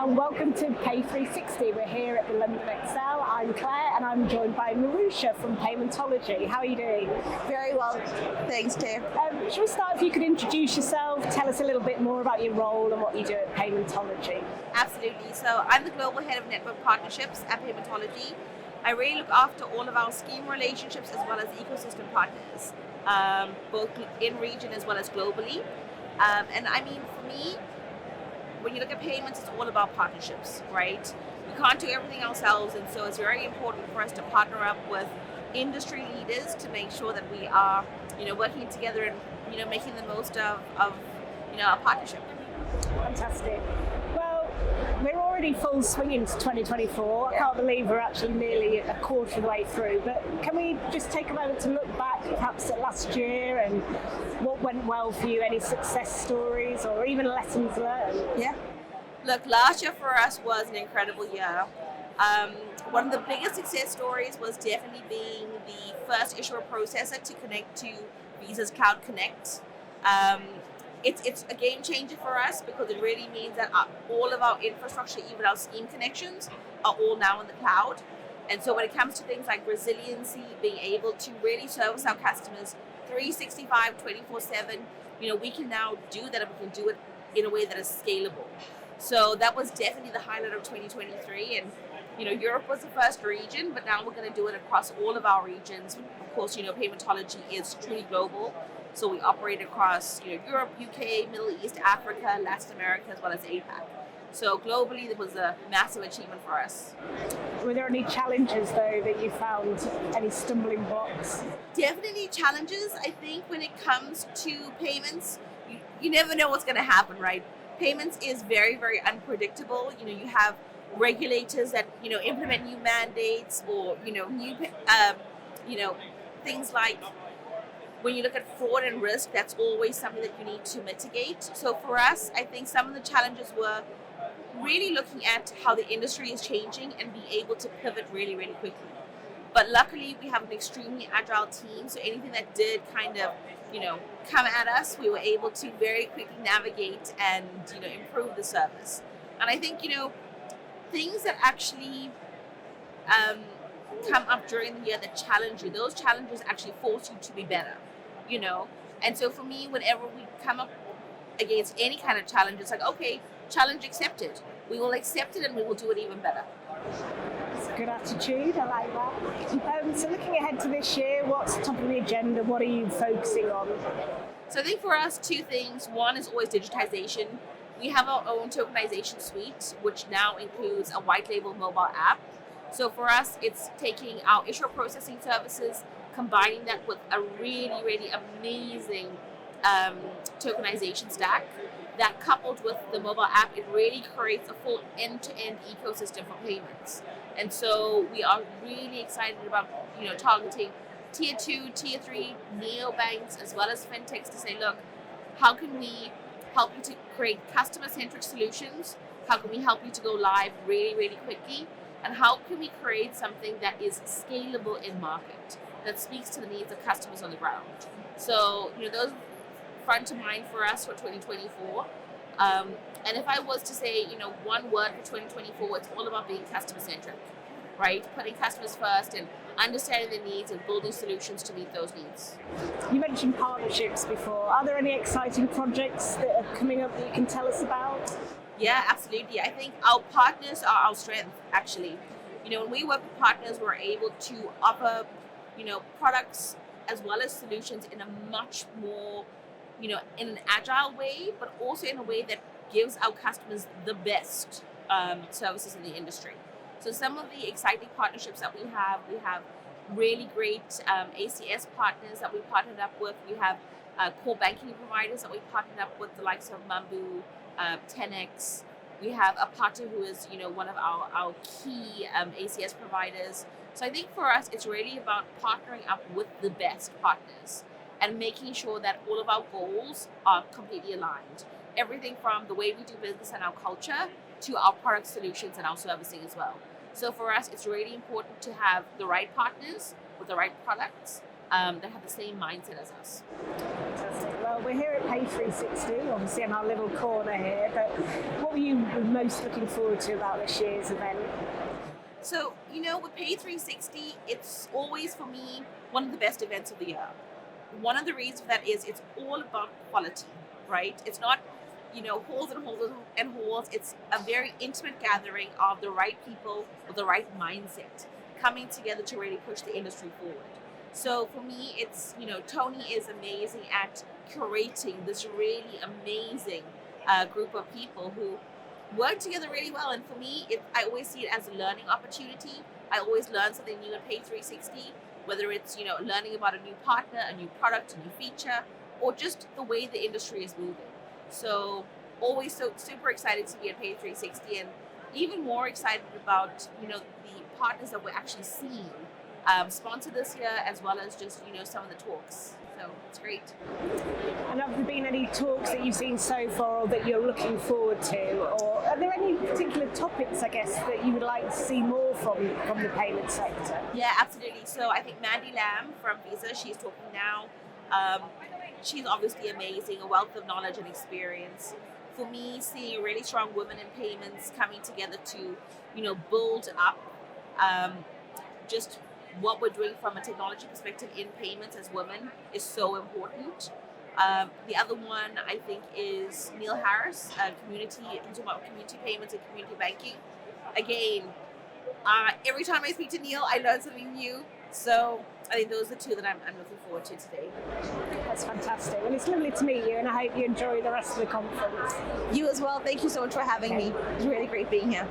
and welcome to Pay360. We're here at the London Excel. I'm Claire and I'm joined by Merusha from Paymentology. How are you doing? Very well, thanks, Claire. Shall we start if you could introduce yourself, tell us a little bit more about your role and what you do at Paymentology. Absolutely. So I'm the Global Head of Network Partnerships at Paymentology. I really look after all of our scheme relationships as well as ecosystem partners, both in region as well as globally. And I mean, for me, when you look at payments, it's all about partnerships, right? We can't do everything ourselves, and so it's very important for us to partner up with industry leaders to make sure that we are, working together and, making the most of our partnership. Fantastic. Well, we're already full swing into 2024. I can't believe we're actually nearly a quarter of the way through, but can we just take a moment to look back perhaps at last year and what went well for you, any success stories or even lessons learned? Yeah. Look, last year for us was an incredible year. One of the biggest success stories was definitely being the first issuer processor to connect to Visa's Cloud Connect. It's a game changer for us because it really means that all of our infrastructure, even our scheme connections, are all now in the cloud. And so when it comes to things like resiliency, being able to really service our customers 365, 24/7, we can now do that and we can do it in a way that is scalable. So that was definitely the highlight of 2023. And, Europe was the first region, but now we're going to do it across all of our regions. Of course, Paymentology is truly global. So we operate across Europe, UK, Middle East, Africa, Latin America, as well as APAC. So globally, it was a massive achievement for us. Were there any challenges, though, that you found, any stumbling blocks? Definitely challenges. I think when it comes to payments, you never know what's going to happen, right? Payments is very, very unpredictable. You have regulators that, implement new mandates or, new, things like when you look at fraud and risk, that's always something that you need to mitigate. So for us, I think some of the challenges were really looking at how the industry is changing and being able to pivot really, really quickly. But luckily, we have an extremely agile team. So anything that did kind of, come at us, we were able to very quickly navigate and, improve the service. And I think, things that actually come up during the year that challenge you, those challenges actually force you to be better, And so for me, whenever we come up against any kind of challenge, it's like, okay, challenge accepted. We will accept it and we will do it even better. It's a good attitude, I like that. So looking ahead to this year, what's top of the agenda? What are you focusing on? So I think for us, two things. One is always digitization. We have our own tokenization suite, which now includes a white label mobile app. So for us, it's taking our issuer processing services, combining that with a really, really amazing tokenization stack. That coupled with the mobile app, it really creates a full end-to-end ecosystem for payments. And so we are really excited about, targeting tier 2, tier 3 neobanks as well as fintechs to say, look, how can we help you to create customer-centric solutions? How can we help you to go live really, really quickly? And how can we create something that is scalable in market, that speaks to the needs of customers on the ground? So, those are front of mind for us for 2024. And if I was to say, one word for 2024, it's all about being customer-centric, right? Putting customers first and understanding their needs and building solutions to meet those needs. You mentioned partnerships before. Are there any exciting projects that are coming up that you can tell us about? Yeah, absolutely. I think our partners are our strength, actually. When we work with partners, we're able to offer, products as well as solutions in a much more, in an agile way, but also in a way that gives our customers the best services in the industry. So some of the exciting partnerships that we have really great ACS partners that we partnered up with. We have core banking providers that we partnered up with, the likes of Mambu, 10x. We have a partner who is, one of our key ACS providers. So I think for us, it's really about partnering up with the best partners and making sure that all of our goals are completely aligned. Everything from the way we do business and our culture to our product solutions and our servicing as well. So for us, it's really important to have the right partners with the right products that have the same mindset as us. Fantastic. Well, we're here at Pay360, obviously in our little corner here, but what were you most looking forward to about this year's event? So, with Pay360, it's always, for me, one of the best events of the year. One of the reasons for that is it's all about quality, right? It's not, halls and halls and halls. It's a very intimate gathering of the right people with the right mindset coming together to really push the industry forward. So for me, it's, Tony is amazing at curating this really amazing group of people who work together really well. And for me, I always see it as a learning opportunity. I always learn something new at Pay360, whether it's, learning about a new partner, a new product, a new feature, or just the way the industry is moving. So always so super excited to be at Pay360, and even more excited about, the partners that we're actually seeing sponsor this year, as well as just, some of the talks. So it's great. And have there been any talks that you've seen so far or that you're looking forward to? Or are there any particular topics, I guess, that you would like to see more from the payment sector? Yeah, absolutely. So I think Mandy Lamb from Visa, she's talking now. She's obviously amazing, a wealth of knowledge and experience. For me, seeing really strong women in payments coming together to, build up just what we're doing from a technology perspective in payments as women is so important. The other one I think is Neil Harris, he's talking about community payments and community banking. Again, every time I speak to Neil, I learn something new. So I think those are two that I'm looking forward to today. That's fantastic. Well, it's lovely to meet you, and I hope you enjoy the rest of the conference. You as well. Thank you so much for having me. It's really great being here.